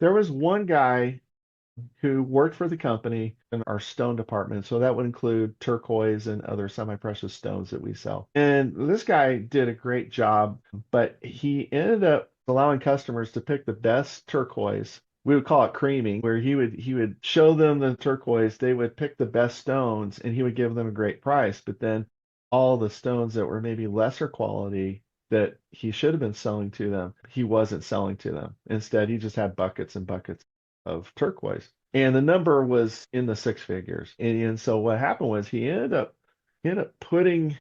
There was one guy who worked for the company in our stone department. So that would include turquoise and other semi-precious stones that we sell. And this guy did a great job, but he ended up allowing customers to pick the best turquoise. We would call it creaming, where he would show them the turquoise, they would pick the best stones, and he would give them a great price. But then all the stones that were maybe lesser quality that he should have been selling to them, he wasn't selling to them. Instead, he just had buckets and buckets of turquoise. And the number was in the six figures. And so what happened was he ended up putting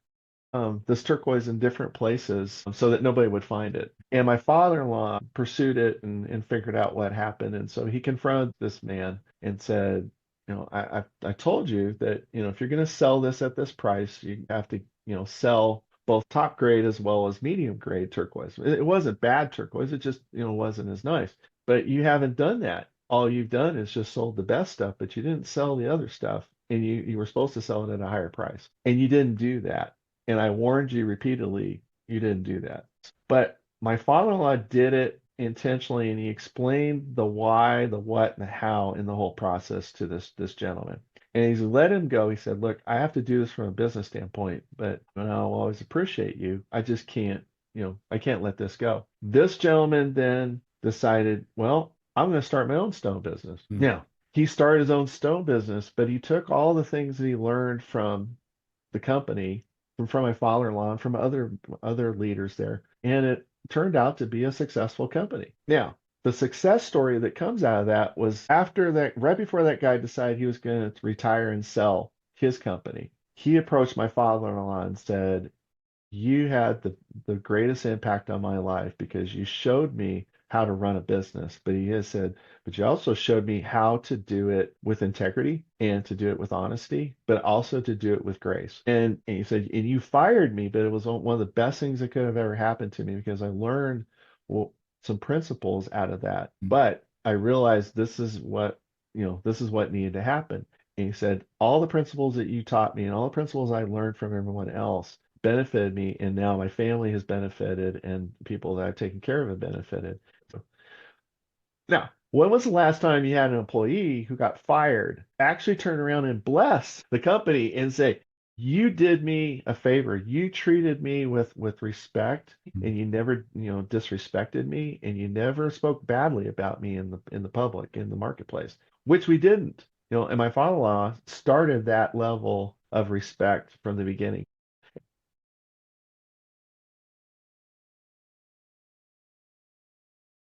this turquoise in different places so that nobody would find it. And my father-in-law pursued it and figured out what happened. And so he confronted this man and said, I told you that, if you're going to sell this at this price, you have to, sell both top grade as well as medium grade turquoise. It wasn't bad turquoise. It just, wasn't as nice. But you haven't done that. All you've done is just sold the best stuff, but you didn't sell the other stuff. And you were supposed to sell it at a higher price. And you didn't do that. And I warned you repeatedly, you didn't do that. But my father-in-law did it intentionally, and he explained the why, the what, and the how in the whole process to this gentleman. And he's let him go. He said, "Look, I have to do this from a business standpoint, but I'll always appreciate you. I just can't, I can't let this go." This gentleman then decided, well, I'm going to start my own stone business. Mm. Now, he started his own stone business, but he took all the things that he learned from the company, from my father-in-law and from other leaders there, and it turned out to be a successful company. Now, the success story that comes out of that was after that, right before that guy decided he was going to retire and sell his company, he approached my father-in-law and said, "You had the greatest impact on my life because you showed me how to run a business." But he has said, "But you also showed me how to do it with integrity and to do it with honesty, but also to do it with grace." And he said, "And you fired me, but it was one of the best things that could have ever happened to me because I learned, well, some principles out of that. Mm. But I realized this is what needed to happen." And he said, "All the principles that you taught me and all the principles I learned from everyone else benefited me, and now my family has benefited, and people that I've taken care of have benefited." So, now, when was the last time you had an employee who got fired actually turn around and bless the company and say, "You did me a favor. You treated me with respect, Mm. and you never, disrespected me, and you never spoke badly about me in the public, in the marketplace," which we didn't. And my father-in-law started that level of respect from the beginning.